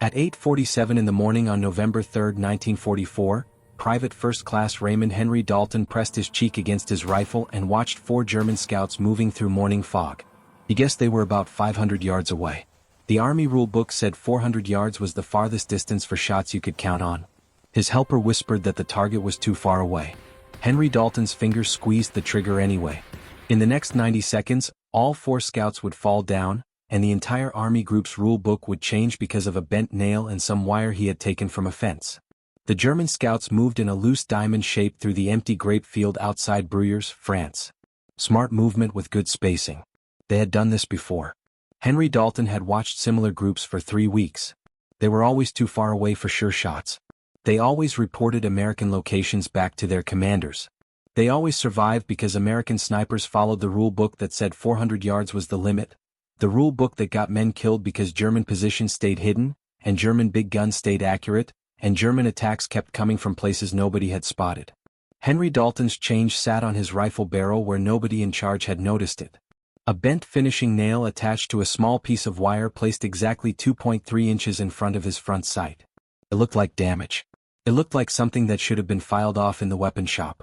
At 8:47 in the morning on November 3, 1944, Private First Class Raymond Henry Dalton pressed his cheek against his rifle and watched 4 German scouts moving through morning fog. He guessed they were about 500 yards away. The Army rule book said 400 yards was the farthest distance for shots you could count on. His helper whispered that the target was too far away. Henry Dalton's fingers squeezed the trigger anyway. In the next 90 seconds, all 4 scouts would fall down, and the entire Army group's rule book would change because of a bent nail and some wire he had taken from a fence. The German scouts moved in a loose diamond shape through the empty grape field outside Bruyères, France. Smart movement with good spacing. They had done this before. Henry Dalton had watched similar groups for 3 weeks. They were always too far away for sure shots. They always reported American locations back to their commanders. They always survived because American snipers followed the rule book that said 400 yards was the limit, the rule book that got men killed because German positions stayed hidden, and German big guns stayed accurate, and German attacks kept coming from places nobody had spotted. Henry Dalton's change sat on his rifle barrel where nobody in charge had noticed it. A bent finishing nail attached to a small piece of wire placed exactly 2.3 inches in front of his front sight. It looked like damage. It looked like something that should have been filed off in the weapon shop.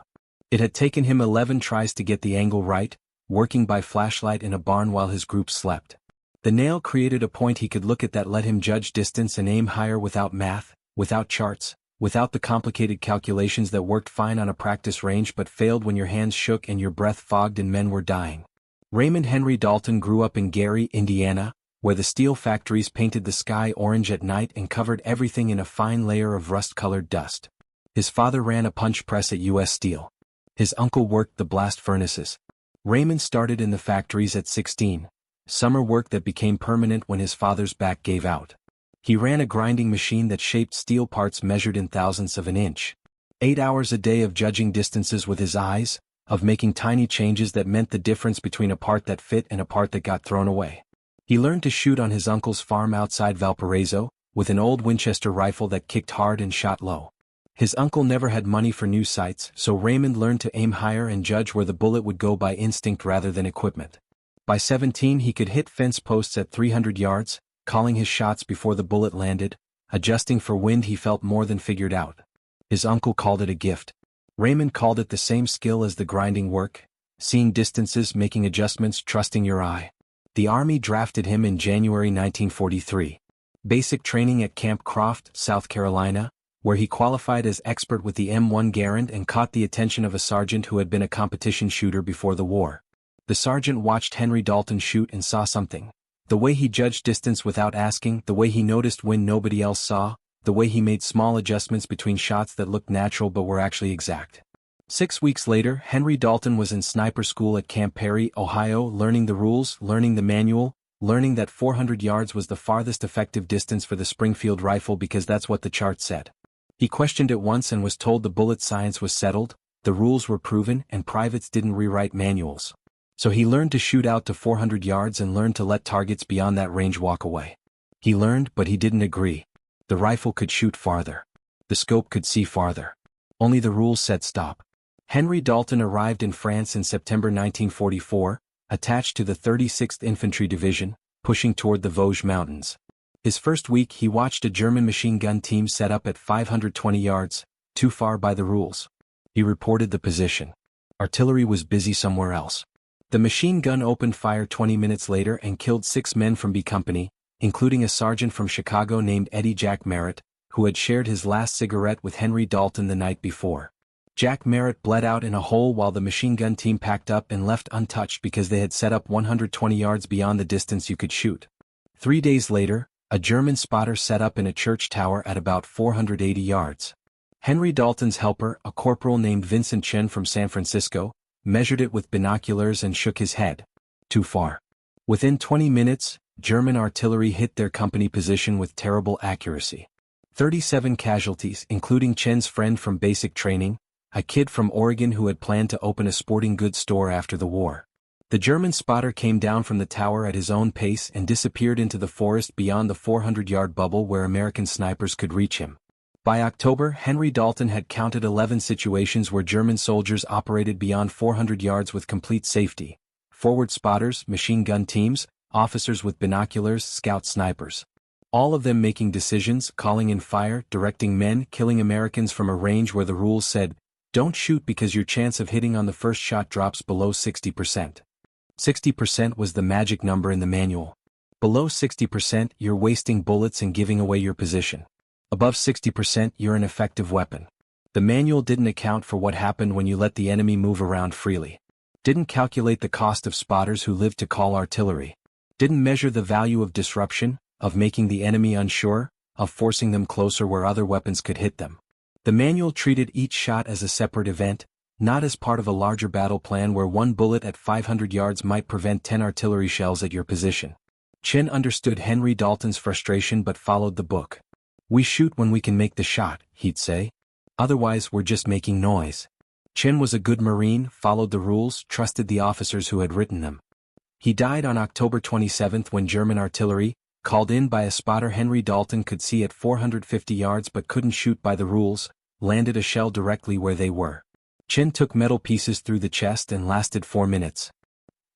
It had taken him 11 tries to get the angle right, working by flashlight in a barn while his group slept. The nail created a point he could look at that let him judge distance and aim higher without math, without charts, without the complicated calculations that worked fine on a practice range but failed when your hands shook and your breath fogged and men were dying. Raymond Henry Dalton grew up in Gary, Indiana, where the steel factories painted the sky orange at night and covered everything in a fine layer of rust-colored dust. His father ran a punch press at U.S. Steel. His uncle worked the blast furnaces. Raymond started in the factories at 16, summer work that became permanent when his father's back gave out. He ran a grinding machine that shaped steel parts measured in thousandths of an inch. 8 hours a day of judging distances with his eyes, of making tiny changes that meant the difference between a part that fit and a part that got thrown away. He learned to shoot on his uncle's farm outside Valparaiso, with an old Winchester rifle that kicked hard and shot low. His uncle never had money for new sights, so Raymond learned to aim higher and judge where the bullet would go by instinct rather than equipment. By 17 he could hit fence posts at 300 yards, calling his shots before the bullet landed, adjusting for wind he felt more than figured out. His uncle called it a gift. Raymond called it the same skill as the grinding work, seeing distances, making adjustments, trusting your eye. The Army drafted him in January 1943. Basic training at Camp Croft, South Carolina, where he qualified as expert with the M1 Garand and caught the attention of a sergeant who had been a competition shooter before the war. The sergeant watched Henry Dalton shoot and saw something. The way he judged distance without asking, the way he noticed when nobody else saw, the way he made small adjustments between shots that looked natural but were actually exact. 6 weeks later, Henry Dalton was in sniper school at Camp Perry, Ohio, learning the rules, learning the manual, learning that 400 yards was the farthest effective distance for the Springfield rifle because that's what the chart said. He questioned it once and was told the bullet science was settled, the rules were proven, and privates didn't rewrite manuals. So he learned to shoot out to 400 yards and learned to let targets beyond that range walk away. He learned, but he didn't agree. The rifle could shoot farther. The scope could see farther. Only the rules said stop. Henry Dalton arrived in France in September 1944, attached to the 36th Infantry Division, pushing toward the Vosges Mountains. His first week he watched a German machine gun team set up at 520 yards, too far by the rules. He reported the position. Artillery was busy somewhere else. The machine gun opened fire 20 minutes later and killed 6 men from B Company, including a sergeant from Chicago named Eddie Jack Merritt, who had shared his last cigarette with Henry Dalton the night before. Jack Merritt bled out in a hole while the machine gun team packed up and left untouched because they had set up 120 yards beyond the distance you could shoot. 3 days later, a German spotter set up in a church tower at about 480 yards. Henry Dalton's helper, a corporal named Vincent Chen from San Francisco, measured it with binoculars and shook his head. Too far. Within 20 minutes, German artillery hit their company position with terrible accuracy. 37 casualties, including Chen's friend from basic training, a kid from Oregon who had planned to open a sporting goods store after the war. The German spotter came down from the tower at his own pace and disappeared into the forest beyond the 400-yard bubble where American snipers could reach him. By October, Henry Dalton had counted 11 situations where German soldiers operated beyond 400 yards with complete safety. Forward spotters, machine gun teams, officers with binoculars, scout snipers. All of them making decisions, calling in fire, directing men, killing Americans from a range where the rules said, don't shoot because your chance of hitting on the first shot drops below 60%. 60% was the magic number in the manual. Below 60%, you're wasting bullets and giving away your position. Above 60%, you're an effective weapon. The manual didn't account for what happened when you let the enemy move around freely. Didn't calculate the cost of spotters who lived to call artillery. Didn't measure the value of disruption, of making the enemy unsure, of forcing them closer where other weapons could hit them. The manual treated each shot as a separate event, not as part of a larger battle plan where one bullet at 500 yards might prevent 10 artillery shells at your position. Chin understood Henry Dalton's frustration but followed the book. We shoot when we can make the shot, he'd say. Otherwise we're just making noise. Chin was a good Marine, followed the rules, trusted the officers who had written them. He died on October 27 when German artillery, called in by a spotter Henry Dalton could see at 450 yards but couldn't shoot by the rules, landed a shell directly where they were. Chin took metal pieces through the chest and lasted 4 minutes.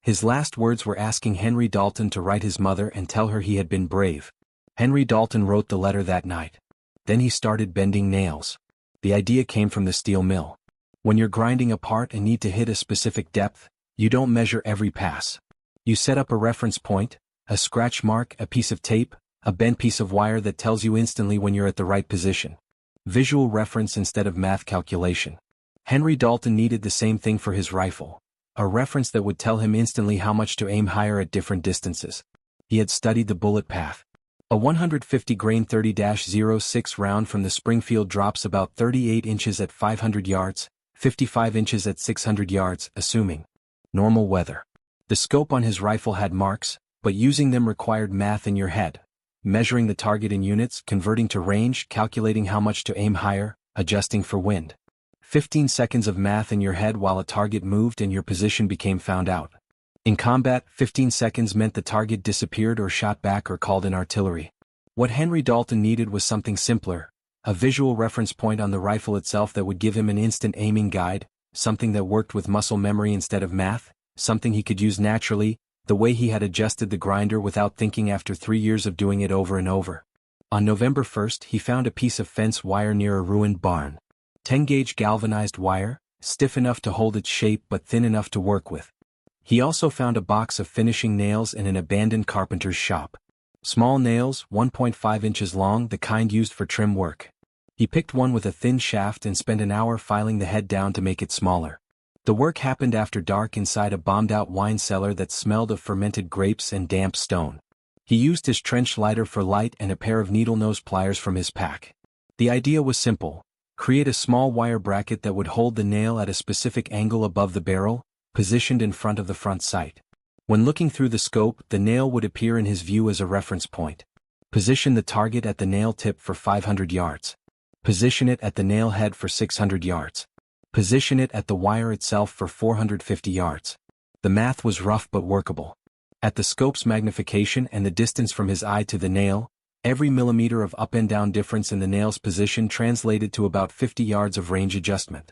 His last words were asking Henry Dalton to write his mother and tell her he had been brave. Henry Dalton wrote the letter that night. Then he started bending nails. The idea came from the steel mill. When you're grinding a part and need to hit a specific depth, you don't measure every pass. You set up a reference point, a scratch mark, a piece of tape, a bent piece of wire that tells you instantly when you're at the right position. Visual reference instead of math calculation. Henry Dalton needed the same thing for his rifle. A reference that would tell him instantly how much to aim higher at different distances. He had studied the bullet path. A 150 grain 30-06 round from the Springfield drops about 38 inches at 500 yards, 55 inches at 600 yards, assuming normal weather. The scope on his rifle had marks, but using them required math in your head. Measuring the target in units, converting to range, calculating how much to aim higher, adjusting for wind. 15 seconds of math in your head while a target moved and your position became found out. In combat, 15 seconds meant the target disappeared or shot back or called in artillery. What Henry Dalton needed was something simpler, a visual reference point on the rifle itself that would give him an instant aiming guide, something that worked with muscle memory instead of math, something he could use naturally, the way he had adjusted the grinder without thinking after 3 years of doing it over and over. On November 1st, he found a piece of fence wire near a ruined barn. 10-gauge galvanized wire, stiff enough to hold its shape but thin enough to work with. He also found a box of finishing nails in an abandoned carpenter's shop. Small nails, 1.5 inches long, the kind used for trim work. He picked one with a thin shaft and spent an hour filing the head down to make it smaller. The work happened after dark inside a bombed-out wine cellar that smelled of fermented grapes and damp stone. He used his trench lighter for light and a pair of needle-nose pliers from his pack. The idea was simple. Create a small wire bracket that would hold the nail at a specific angle above the barrel, positioned in front of the front sight. When looking through the scope, the nail would appear in his view as a reference point. Position the target at the nail tip for 500 yards. Position it at the nail head for 600 yards. Position it at the wire itself for 450 yards. The math was rough but workable. At the scope's magnification and the distance from his eye to the nail, every millimeter of up and down difference in the nail's position translated to about 50 yards of range adjustment.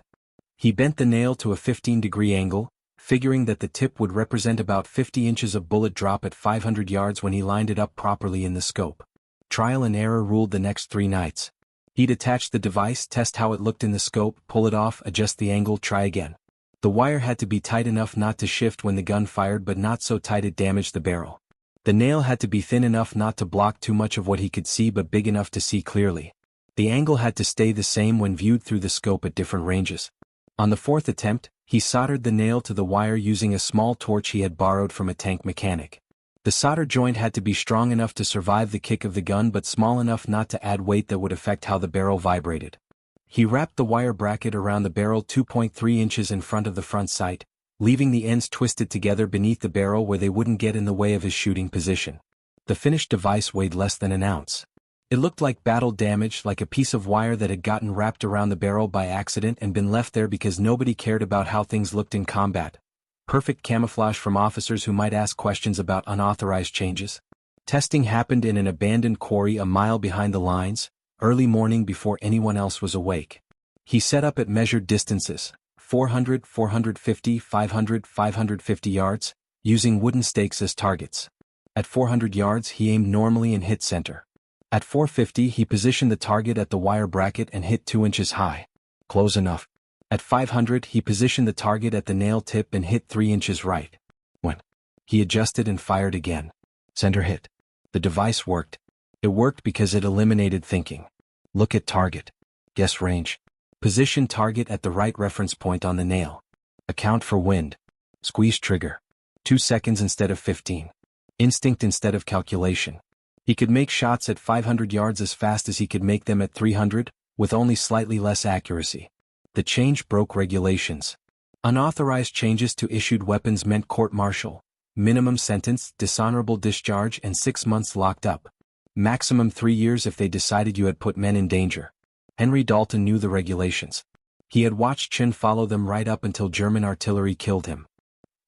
He bent the nail to a 15-degree angle, figuring that the tip would represent about 50 inches of bullet drop at 500 yards when he lined it up properly in the scope. Trial and error ruled the next 3 nights. He'd attach the device, test how it looked in the scope, pull it off, adjust the angle, try again. The wire had to be tight enough not to shift when the gun fired but not so tight it damaged the barrel. The nail had to be thin enough not to block too much of what he could see but big enough to see clearly. The angle had to stay the same when viewed through the scope at different ranges. On the 4th attempt, he soldered the nail to the wire using a small torch he had borrowed from a tank mechanic. The solder joint had to be strong enough to survive the kick of the gun but small enough not to add weight that would affect how the barrel vibrated. He wrapped the wire bracket around the barrel 2.3 inches in front of the front sight, leaving the ends twisted together beneath the barrel where they wouldn't get in the way of his shooting position. The finished device weighed less than an ounce. It looked like battle damage, like a piece of wire that had gotten wrapped around the barrel by accident and been left there because nobody cared about how things looked in combat. Perfect camouflage from officers who might ask questions about unauthorized changes. Testing happened in an abandoned quarry a mile behind the lines, early morning before anyone else was awake. He set up at measured distances, 400, 450, 500, 550 yards, using wooden stakes as targets. At 400 yards he aimed normally and hit center. At 450 he positioned the target at the wire bracket and hit 2 inches high. Close enough. At 500 he positioned the target at the nail tip and hit 3 inches right. When he adjusted and fired again. Center hit. The device worked. It worked because it eliminated thinking. Look at target. Guess range. Position target at the right reference point on the nail. Account for wind. Squeeze trigger. 2 seconds instead of 15. Instinct instead of calculation. He could make shots at 500 yards as fast as he could make them at 300, with only slightly less accuracy. The change broke regulations. Unauthorized changes to issued weapons meant court-martial, minimum sentence, dishonorable discharge, and 6 months locked up. Maximum 3 years if they decided you had put men in danger. Henry Dalton knew the regulations. He had watched Chin follow them right up until German artillery killed him.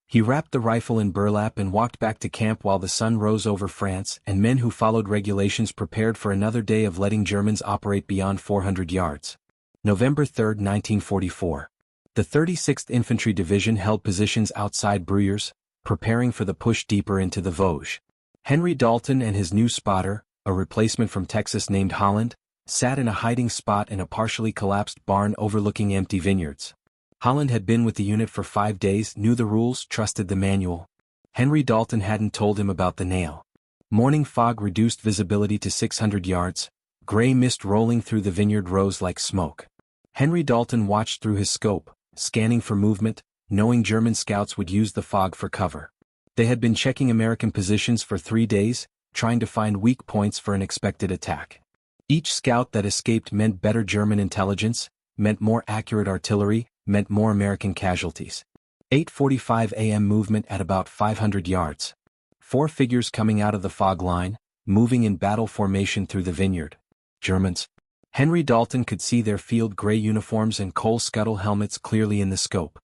He wrapped the rifle in burlap and walked back to camp while the sun rose over France, and men who followed regulations prepared for another day of letting Germans operate beyond 400 yards. November 3, 1944. The 36th Infantry Division held positions outside Bruyères, preparing for the push deeper into the Vosges. Henry Dalton and his new spotter, a replacement from Texas named Holland, sat in a hiding spot in a partially collapsed barn overlooking empty vineyards. Holland had been with the unit for 5 days, knew the rules, trusted the manual. Henry Dalton hadn't told him about the nail. Morning fog reduced visibility to 600 yards, gray mist rolling through the vineyard rose like smoke. Henry Dalton watched through his scope, scanning for movement, knowing German scouts would use the fog for cover. They had been checking American positions for 3 days, trying to find weak points for an expected attack. Each scout that escaped meant better German intelligence, meant more accurate artillery, meant more American casualties. 8:45 a.m. movement at about 500 yards. 4 figures coming out of the fog line, moving in battle formation through the vineyard. Germans. Henry Dalton could see their field gray uniforms and coal scuttle helmets clearly in the scope.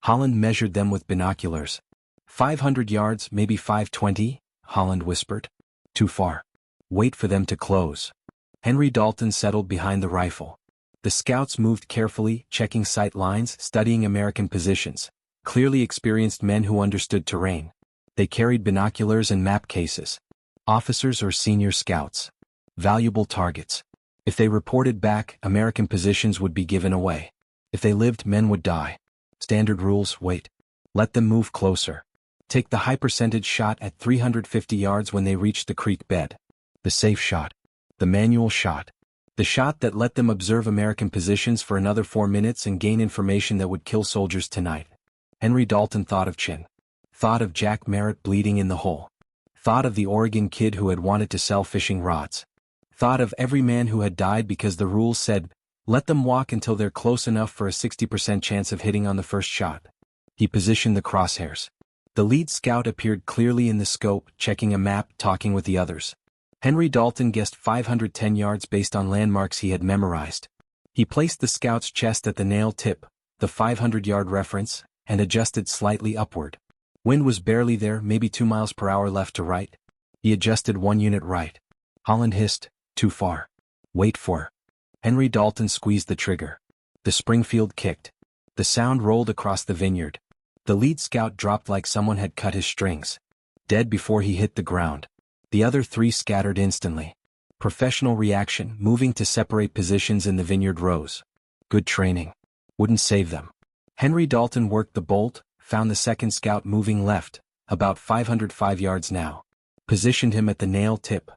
Holland measured them with binoculars. 500 yards, maybe 520, Holland whispered. Too far. Wait for them to close. Henry Dalton settled behind the rifle. The scouts moved carefully, checking sight lines, studying American positions. Clearly experienced men who understood terrain. They carried binoculars and map cases. Officers or senior scouts. Valuable targets. If they reported back, American positions would be given away. If they lived, men would die. Standard rules: wait. Let them move closer. Take the high percentage shot at 350 yards when they reach the creek bed. The safe shot. The manual shot. The shot that let them observe American positions for another 4 minutes and gain information that would kill soldiers tonight. Henry Dalton thought of Chin. Thought of Jack Merritt bleeding in the hole. Thought of the Oregon kid who had wanted to sell fishing rods. Thought of every man who had died because the rules said, let them walk until they're close enough for a 60% chance of hitting on the first shot. He positioned the crosshairs. The lead scout appeared clearly in the scope, checking a map, talking with the others. Henry Dalton guessed 510 yards based on landmarks he had memorized. He placed the scout's chest at the nail tip, the 500-yard reference, and adjusted slightly upward. Wind was barely there, maybe 2 miles per hour left to right. He adjusted 1 unit right. Holland hissed, too far. Wait for. Henry Dalton squeezed the trigger. The Springfield kicked. The sound rolled across the vineyard. The lead scout dropped like someone had cut his strings. Dead before he hit the ground. The other 3 scattered instantly. Professional reaction, moving to separate positions in the vineyard rows. Good training. Wouldn't save them. Henry Dalton worked the bolt, found the second scout moving left, about 505 yards now. Positioned him at the nail tip.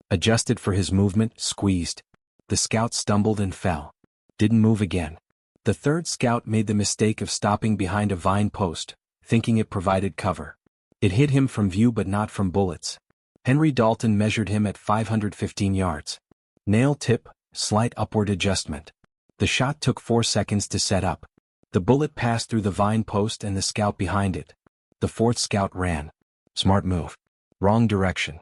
Adjusted for his movement, squeezed. The scout stumbled and fell. Didn't move again. The third scout made the mistake of stopping behind a vine post, thinking it provided cover. It hid him from view but not from bullets. Henry Dalton measured him at 515 yards. Nail tip, slight upward adjustment. The shot took 4 seconds to set up. The bullet passed through the vine post and the scout behind it. The fourth scout ran. Smart move. Wrong direction.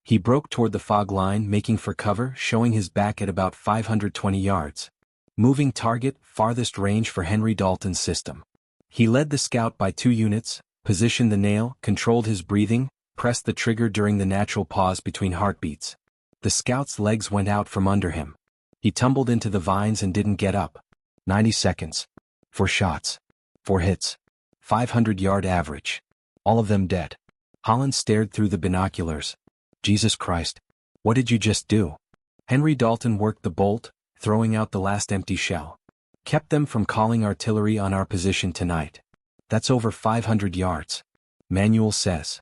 He broke toward the fog line, making for cover, showing his back at about 520 yards. Moving target, farthest range for Henry Dalton's system. He led the scout by 2 units, positioned the nail, controlled his breathing, pressed the trigger during the natural pause between heartbeats. The scout's legs went out from under him. He tumbled into the vines and didn't get up. 90 seconds. 4 shots. 4 hits. 500-yard average. All of them dead. Holland stared through the binoculars. Jesus Christ. What did you just do? Henry Dalton worked the bolt, throwing out the last empty shell. Kept them from calling artillery on our position tonight. That's over 500 yards. Manual says.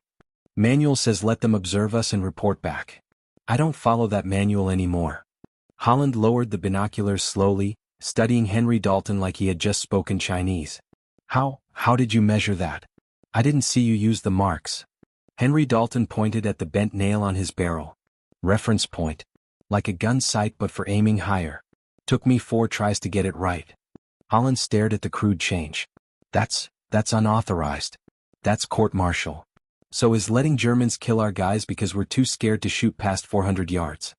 Manual says let them observe us and report back. I don't follow that manual anymore. Holland lowered the binoculars slowly, studying Henry Dalton like he had just spoken Chinese. How did you measure that? I didn't see you use the marks. Henry Dalton pointed at the bent nail on his barrel. Reference point. Like a gun sight but for aiming higher. Took me 4 tries to get it right. Holland stared at the crude change. That's unauthorized. That's court-martial. So is letting Germans kill our guys because we're too scared to shoot past 400 yards.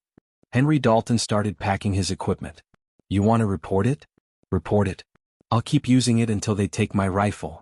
Henry Dalton started packing his equipment. You want to report it? Report it. I'll keep using it until they take my rifle.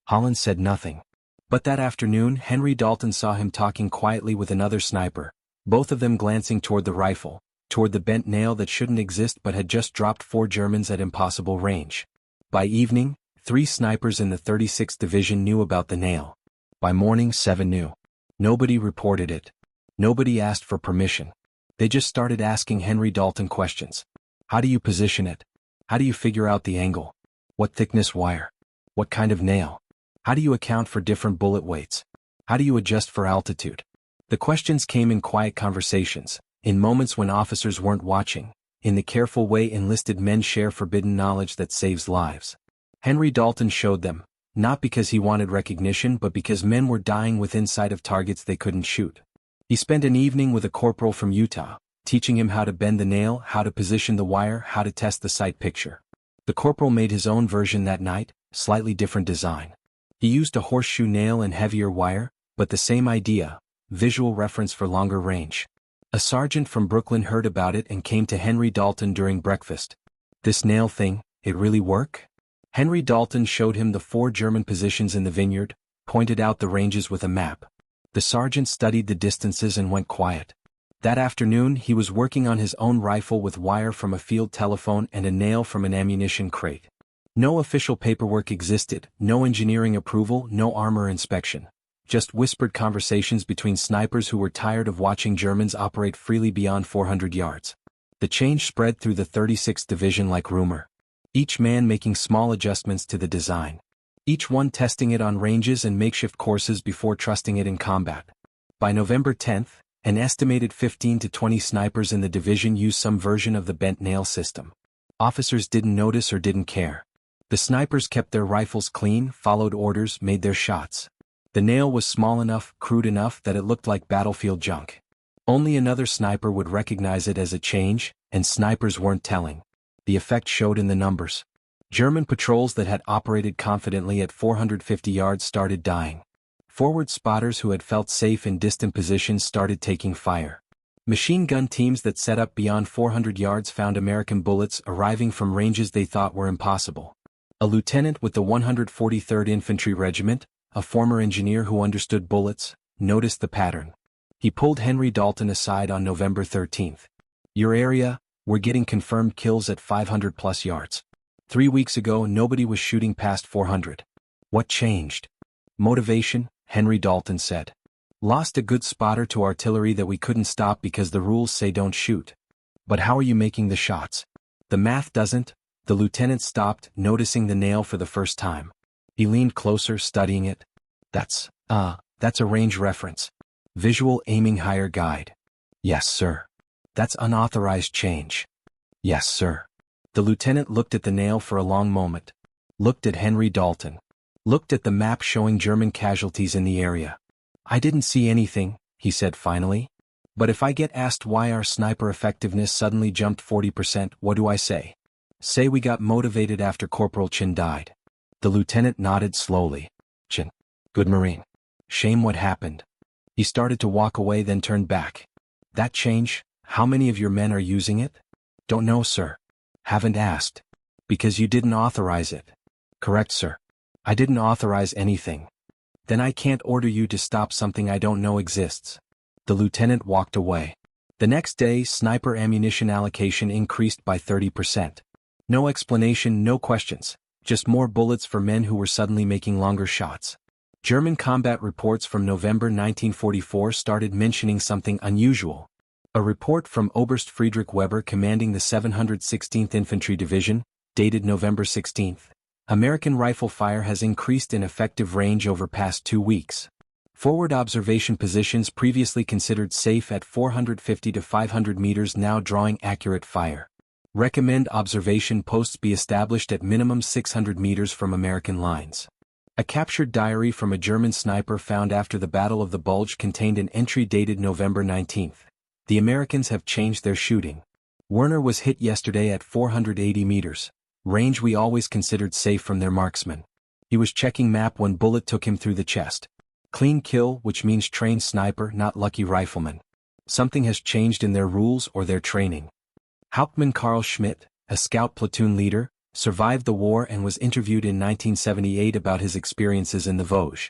Holland said nothing. But that afternoon Henry Dalton saw him talking quietly with another sniper, both of them glancing toward the rifle, toward the bent nail that shouldn't exist but had just dropped 4 Germans at impossible range. By evening, 3 snipers in the 36th Division knew about the nail. By morning 7 knew. Nobody reported it. Nobody asked for permission. They just started asking Henry Dalton questions. How do you position it? How do you figure out the angle? What thickness wire? What kind of nail? How do you account for different bullet weights? How do you adjust for altitude? The questions came in quiet conversations, in moments when officers weren't watching, in the careful way enlisted men share forbidden knowledge that saves lives. Henry Dalton showed them, not because he wanted recognition but because men were dying within sight of targets they couldn't shoot. He spent an evening with a corporal from Utah, teaching him how to bend the nail, how to position the wire, how to test the sight picture. The corporal made his own version that night, slightly different design. He used a horseshoe nail and heavier wire, but the same idea, visual reference for longer range. A sergeant from Brooklyn heard about it and came to Henry Dalton during breakfast. This nail thing, it really work? Henry Dalton showed him the 4 German positions in the vineyard, pointed out the ranges with a map. The sergeant studied the distances and went quiet. That afternoon he was working on his own rifle with wire from a field telephone and a nail from an ammunition crate. No official paperwork existed, no engineering approval, no armor inspection. Just whispered conversations between snipers who were tired of watching Germans operate freely beyond 400 yards. The change spread through the 36th Division like rumor. Each man making small adjustments to the design. Each one testing it on ranges and makeshift courses before trusting it in combat. By November 10th, an estimated 15 to 20 snipers in the division used some version of the bent nail system. Officers didn't notice or didn't care. The snipers kept their rifles clean, followed orders, made their shots. The nail was small enough, crude enough that it looked like battlefield junk. Only another sniper would recognize it as a change, and snipers weren't telling. The effect showed in the numbers. German patrols that had operated confidently at 450 yards started dying. Forward spotters who had felt safe in distant positions started taking fire. Machine gun teams that set up beyond 400 yards found American bullets arriving from ranges they thought were impossible. A lieutenant with the 143rd Infantry Regiment, a former engineer who understood bullets, noticed the pattern. He pulled Henry Dalton aside on November 13th. Your area, we're getting confirmed kills at 500 plus yards. 3 weeks ago nobody was shooting past 400. What changed? Motivation, Henry Dalton said. Lost a good spotter to artillery that we couldn't stop because the rules say don't shoot. But how are you making the shots? The math doesn't. The lieutenant stopped, noticing the nail for the first time. He leaned closer, studying it. That's a range reference. Visual aiming higher guide. Yes, sir. That's unauthorized change. Yes, sir. The lieutenant looked at the nail for a long moment. Looked at Henry Dalton. Looked at the map showing German casualties in the area. I didn't see anything, he said finally. But if I get asked why our sniper effectiveness suddenly jumped 40%, what do I say? Say we got motivated after Corporal Chin died. The lieutenant nodded slowly. Chin. Good Marine. Shame what happened. He started to walk away then turned back. That change, how many of your men are using it? Don't know, sir. Haven't asked. Because you didn't authorize it. Correct, sir. I didn't authorize anything. Then I can't order you to stop something I don't know exists. The lieutenant walked away. The next day, sniper ammunition allocation increased by 30%. No explanation, no questions. Just more bullets for men who were suddenly making longer shots. German combat reports from November 1944 started mentioning something unusual. A report from Oberst Friedrich Weber commanding the 716th Infantry Division, dated November 16. American rifle fire has increased in effective range over past 2 weeks. Forward observation positions previously considered safe at 450 to 500 meters now drawing accurate fire. Recommend observation posts be established at minimum 600 meters from American lines. A captured diary from a German sniper found after the Battle of the Bulge contained an entry dated November 19. The Americans have changed their shooting. Werner was hit yesterday at 480 meters, range we always considered safe from their marksman. He was checking map when bullet took him through the chest. Clean kill, which means trained sniper, not lucky rifleman. Something has changed in their rules or their training. Hauptmann Karl Schmidt, a scout platoon leader, survived the war and was interviewed in 1978 about his experiences in the Vosges.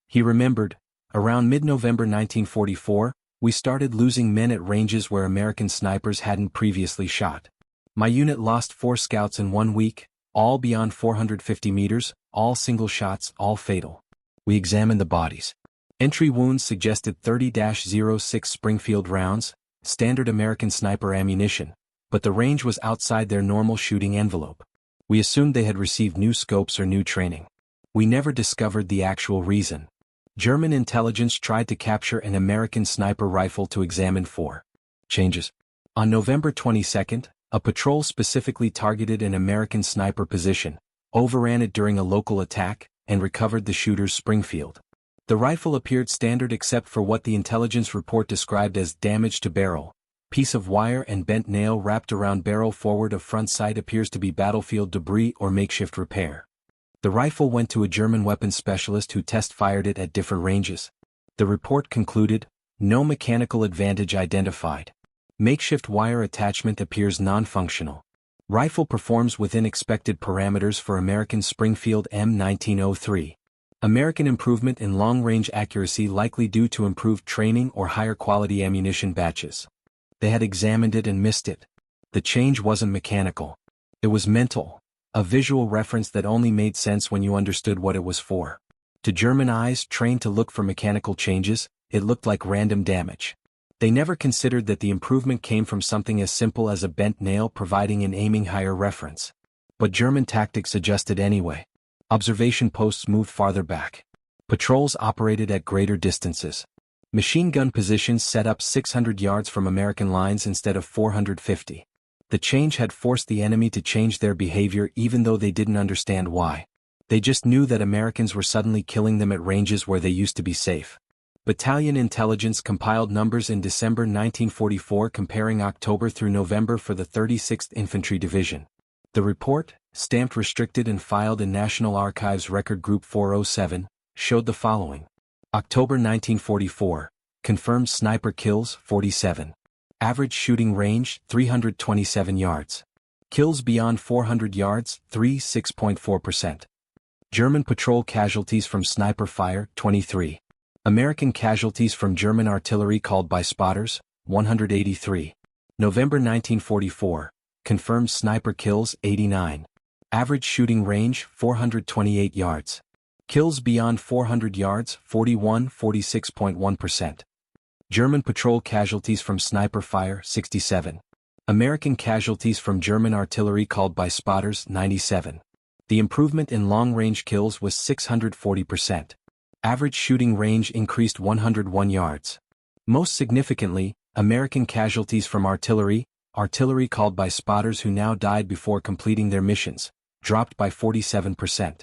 He remembered, around mid-November 1944, we started losing men at ranges where American snipers hadn't previously shot. My unit lost 4 scouts in 1 week, all beyond 450 meters, all single shots, all fatal. We examined the bodies. Entry wounds suggested 30-06 Springfield rounds, standard American sniper ammunition, but the range was outside their normal shooting envelope. We assumed they had received new scopes or new training. We never discovered the actual reason. German intelligence tried to capture an American sniper rifle to examine for changes. On November 22, a patrol specifically targeted an American sniper position, overran it during a local attack, and recovered the shooter's Springfield. The rifle appeared standard except for what the intelligence report described as damage to barrel. Piece of wire and bent nail wrapped around barrel forward of front sight appears to be battlefield debris or makeshift repair. The rifle went to a German weapons specialist who test-fired it at different ranges. The report concluded, no mechanical advantage identified. Makeshift wire attachment appears non-functional. Rifle performs within expected parameters for American Springfield M1903. American improvement in long-range accuracy likely due to improved training or higher quality ammunition batches. They had examined it and missed it. The change wasn't mechanical. It was mental. A visual reference that only made sense when you understood what it was for. To German eyes trained to look for mechanical changes, it looked like random damage. They never considered that the improvement came from something as simple as a bent nail providing an aiming higher reference. But German tactics adjusted anyway. Observation posts moved farther back. Patrols operated at greater distances. Machine gun positions set up 600 yards from American lines instead of 450. The change had forced the enemy to change their behavior even though they didn't understand why. They just knew that Americans were suddenly killing them at ranges where they used to be safe. Battalion intelligence compiled numbers in December 1944 comparing October through November for the 36th Infantry Division. The report, stamped restricted and filed in National Archives Record Group 407, showed the following. October 1944, confirmed sniper kills 47. Average shooting range 327 yards. Kills beyond 400 yards 6.4%. German patrol casualties from sniper fire 23. American casualties from German artillery called by spotters 183. November 1944, confirmed sniper kills 89. Average shooting range 428 yards. Kills beyond 400 yards 46.1%. German patrol casualties from sniper fire 67. American casualties from German artillery called by spotters 97. The improvement in long-range kills was 640%. Average shooting range increased 101 yards. Most significantly, American casualties from artillery called by spotters who now died before completing their missions, dropped by 47%.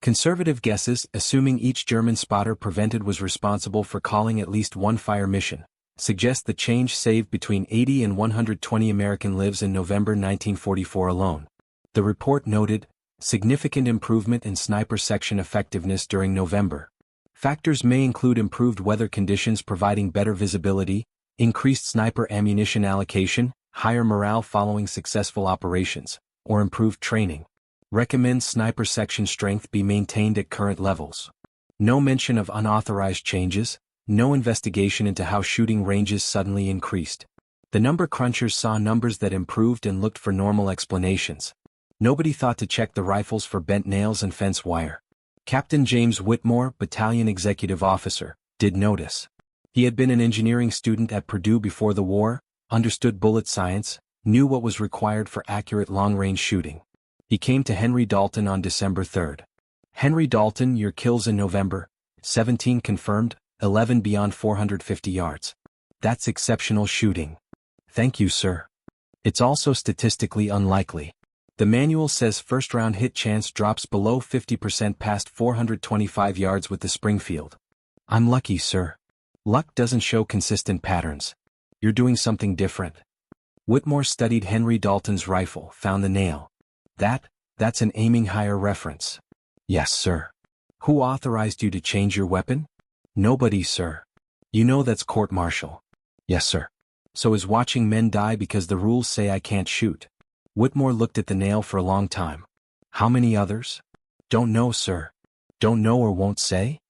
Conservative guesses, assuming each German spotter prevented was responsible for calling at least one fire mission, suggest the change saved between 80 and 120 American lives in November 1944 alone. The report noted, significant improvement in sniper section effectiveness during November. Factors may include improved weather conditions providing better visibility, increased sniper ammunition allocation, higher morale following successful operations, or improved training. Recommend sniper section strength be maintained at current levels. No mention of unauthorized changes, no investigation into how shooting ranges suddenly increased. The number crunchers saw numbers that improved and looked for normal explanations. Nobody thought to check the rifles for bent nails and fence wire. Captain James Whitmore, battalion executive officer, did notice. He had been an engineering student at Purdue before the war, understood bullet science, knew what was required for accurate long-range shooting. He came to Henry Dalton on December 3rd. Henry Dalton, your kills in November, 17 confirmed, 11 beyond 450 yards. That's exceptional shooting. Thank you, sir. It's also statistically unlikely. The manual says first-round hit chance drops below 50% past 425 yards with the Springfield. I'm lucky, sir. Luck doesn't show consistent patterns. You're doing something different. Whitmore studied Henry Dalton's rifle, found the nail. That's an aiming higher reference. Yes, sir. Who authorized you to change your weapon? Nobody, sir. You know that's court-martial. Yes, sir. So is watching men die because the rules say I can't shoot? Whitmore looked at the nail for a long time. How many others? Don't know, sir. Don't know or won't say?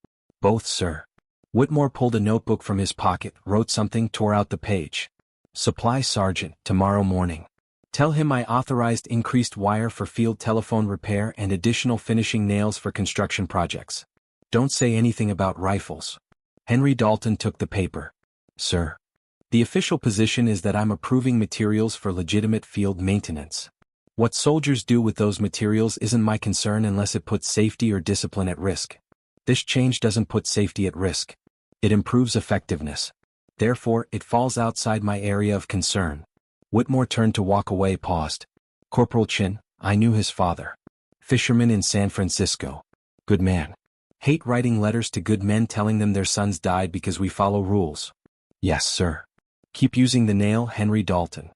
Both, sir. Whitmore pulled a notebook from his pocket, wrote something, tore out the page. Supply sergeant, tomorrow morning. Tell him I authorized increased wire for field telephone repair and additional finishing nails for construction projects. Don't say anything about rifles. Henry Dalton took the paper. Sir. The official position is that I'm approving materials for legitimate field maintenance. What soldiers do with those materials isn't my concern unless it puts safety or discipline at risk. This change doesn't put safety at risk. It improves effectiveness. Therefore, it falls outside my area of concern. Whitmore turned to walk away, paused. Corporal Chin, I knew his father. Fisherman in San Francisco. Good man. Hate writing letters to good men telling them their sons died because we follow rules. Yes, sir. Keep using the nail, Henry Dalton.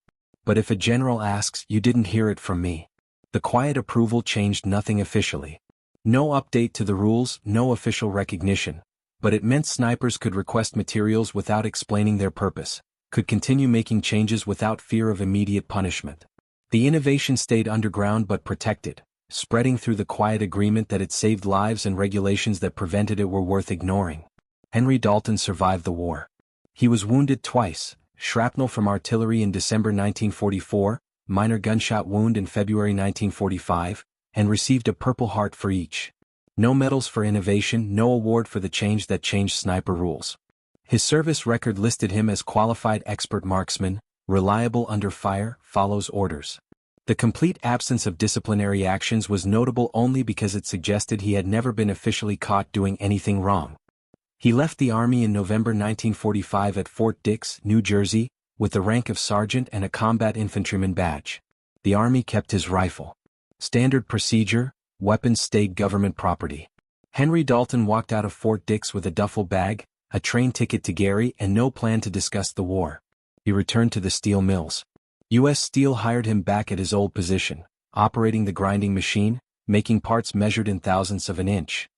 But if a general asks, you didn't hear it from me. The quiet approval changed nothing officially. No update to the rules, no official recognition. But it meant snipers could request materials without explaining their purpose, could continue making changes without fear of immediate punishment. The innovation stayed underground but protected, spreading through the quiet agreement that it saved lives and regulations that prevented it were worth ignoring. Henry Dalton survived the war. He was wounded twice, shrapnel from artillery in December 1944, minor gunshot wound in February 1945, and received a Purple Heart for each. No medals for innovation, no award for the change that changed sniper rules. His service record listed him as qualified expert marksman, reliable under fire, follows orders. The complete absence of disciplinary actions was notable only because it suggested he had never been officially caught doing anything wrong. He left the Army in November 1945 at Fort Dix, New Jersey, with the rank of sergeant and a combat infantryman badge. The Army kept his rifle. Standard procedure, weapons stayed government property. Henry Dalton walked out of Fort Dix with a duffel bag, a train ticket to Gary, and no plan to discuss the war. He returned to the steel mills. U.S. Steel hired him back at his old position, operating the grinding machine, making parts measured in thousandths of an inch.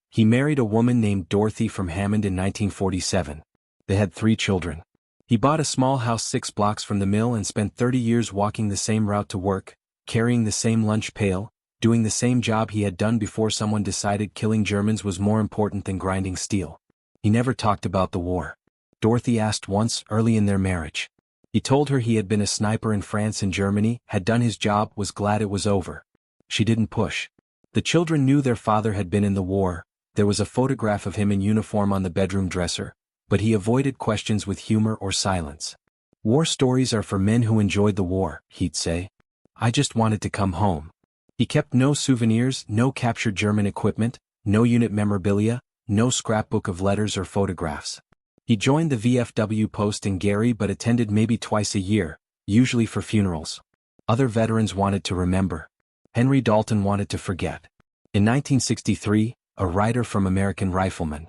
He married a woman named Dorothy from Hammond in 1947. They had 3 children. He bought a small house 6 blocks from the mill and spent 30 years walking the same route to work, carrying the same lunch pail, doing the same job he had done before someone decided killing Germans was more important than grinding steel. He never talked about the war. Dorothy asked once, early in their marriage. He told her he had been a sniper in France and Germany, had done his job, was glad it was over. She didn't push. The children knew their father had been in the war. There was a photograph of him in uniform on the bedroom dresser, but he avoided questions with humor or silence. War stories are for men who enjoyed the war, he'd say. I just wanted to come home. He kept no souvenirs, no captured German equipment, no unit memorabilia, no scrapbook of letters or photographs. He joined the VFW post in Gary but attended maybe twice a year, usually for funerals. Other veterans wanted to remember. Henry Dalton wanted to forget. In 1963, a writer from American Rifleman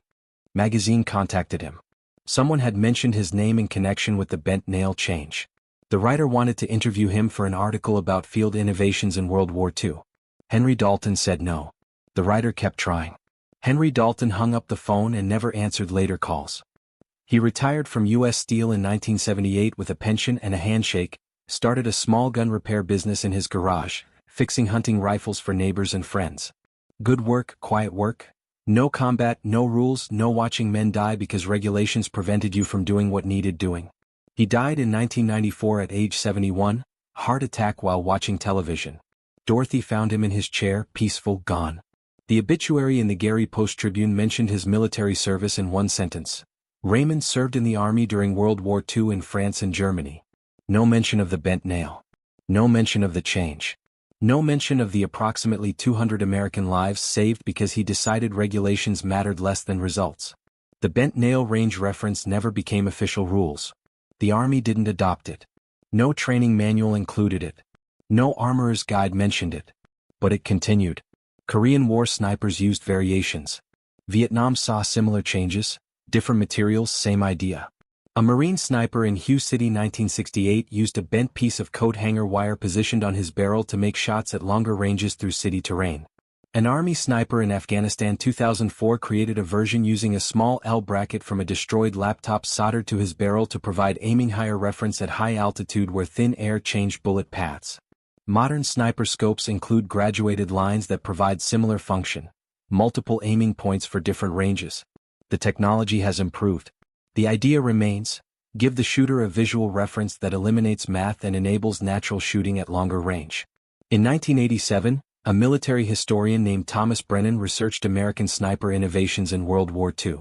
magazine contacted him. Someone had mentioned his name in connection with the bent nail change. The writer wanted to interview him for an article about field innovations in World War II. Henry Dalton said no. The writer kept trying. Henry Dalton hung up the phone and never answered later calls. He retired from U.S. Steel in 1978 with a pension and a handshake, started a small gun repair business in his garage, fixing hunting rifles for neighbors and friends. Good work, quiet work. No combat, no rules, no watching men die because regulations prevented you from doing what needed doing. He died in 1994 at age 71, heart attack while watching television. Dorothy found him in his chair, peaceful, gone. The obituary in the Gary Post-Tribune mentioned his military service in one sentence. Raymond served in the Army during World War II in France and Germany. No mention of the bent nail. No mention of the change. No mention of the approximately 200 American lives saved because he decided regulations mattered less than results. The bent nail range reference never became official rules. The Army didn't adopt it. No training manual included it. No armorer's guide mentioned it. But it continued. Korean War snipers used variations. Vietnam saw similar changes, different materials, same idea. A Marine sniper in Hue City 1968 used a bent piece of coat hanger wire positioned on his barrel to make shots at longer ranges through city terrain. An Army sniper in Afghanistan 2004 created a version using a small L bracket from a destroyed laptop soldered to his barrel to provide aiming higher reference at high altitude where thin air changed bullet paths. Modern sniper scopes include graduated lines that provide similar function, multiple aiming points for different ranges. The technology has improved. The idea remains: give the shooter a visual reference that eliminates math and enables natural shooting at longer range. In 1987, a military historian named Thomas Brennan researched American sniper innovations in World War II.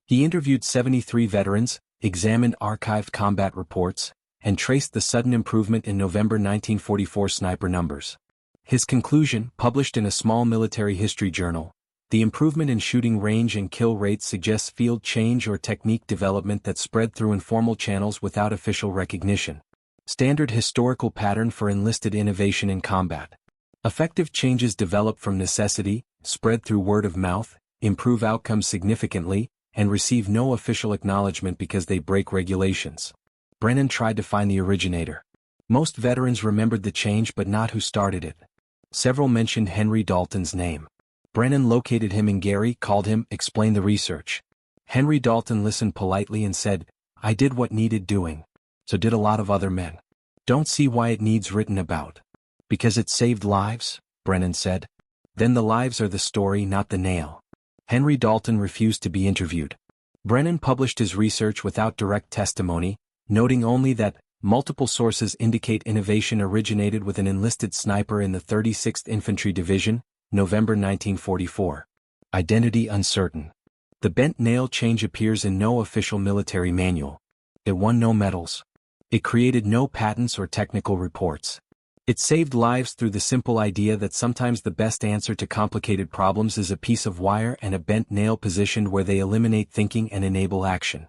He interviewed 73 veterans, examined archived combat reports, and traced the sudden improvement in November 1944 sniper numbers. His conclusion, published in a small military history journal: the improvement in shooting range and kill rates suggests field change or technique development that spread through informal channels without official recognition. Standard historical pattern for enlisted innovation in combat. Effective changes develop from necessity, spread through word of mouth, improve outcomes significantly, and receive no official acknowledgement because they break regulations. Brennan tried to find the originator. Most veterans remembered the change but not who started it. Several mentioned Henry Dalton's name. Brennan located him in Gary, called him, explained the research. Henry Dalton listened politely and said, "I did what needed doing. So did a lot of other men. Don't see why it needs written about." "Because it saved lives," Brennan said. "Then the lives are the story, not the nail." Henry Dalton refused to be interviewed. Brennan published his research without direct testimony, noting only that multiple sources indicate innovation originated with an enlisted sniper in the 36th Infantry Division, November 1944. Identity uncertain. The bent nail change appears in no official military manual. It won no medals. It created no patents or technical reports. It saved lives through the simple idea that sometimes the best answer to complicated problems is a piece of wire and a bent nail positioned where they eliminate thinking and enable action.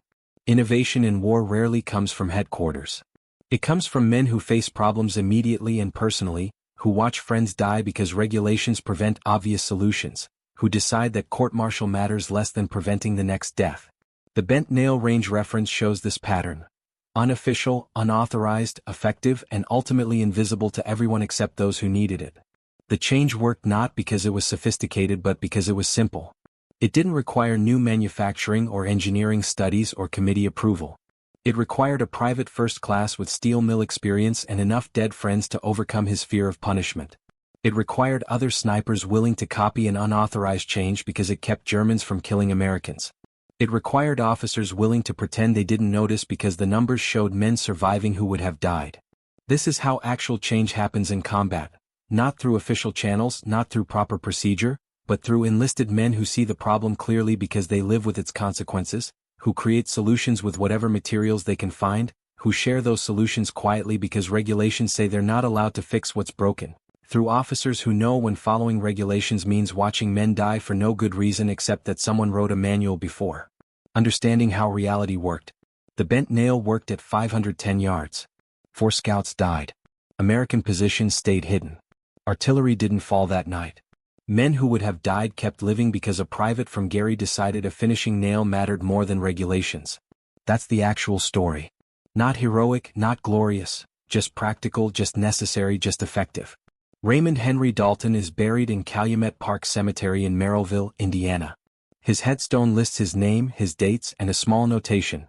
Innovation in war rarely comes from headquarters. It comes from men who face problems immediately and personally, who watch friends die because regulations prevent obvious solutions, who decide that court-martial matters less than preventing the next death. The bent nail range reference shows this pattern. Unofficial, unauthorized, effective, and ultimately invisible to everyone except those who needed it. The change worked not because it was sophisticated but because it was simple. It didn't require new manufacturing or engineering studies or committee approval. It required a private first class with steel mill experience and enough dead friends to overcome his fear of punishment. It required other snipers willing to copy an unauthorized change because it kept Germans from killing Americans. It required officers willing to pretend they didn't notice because the numbers showed men surviving who would have died. This is how actual change happens in combat, not through official channels, not through proper procedure, but through enlisted men who see the problem clearly because they live with its consequences, who create solutions with whatever materials they can find, who share those solutions quietly because regulations say they're not allowed to fix what's broken, through officers who know when following regulations means watching men die for no good reason except that someone wrote a manual before. Understanding how reality worked. The bent nail worked at 510 yards. 4 scouts died. American positions stayed hidden. Artillery didn't fall that night. Men who would have died kept living because a private from Gary decided a finishing nail mattered more than regulations. That's the actual story. Not heroic, not glorious, just practical, just necessary, just effective. Raymond Henry Dalton is buried in Calumet Park Cemetery in Merrillville, Indiana. His headstone lists his name, his dates, and a small notation.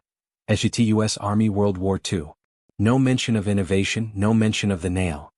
SGT U.S. Army World War II. No mention of innovation, no mention of the nail.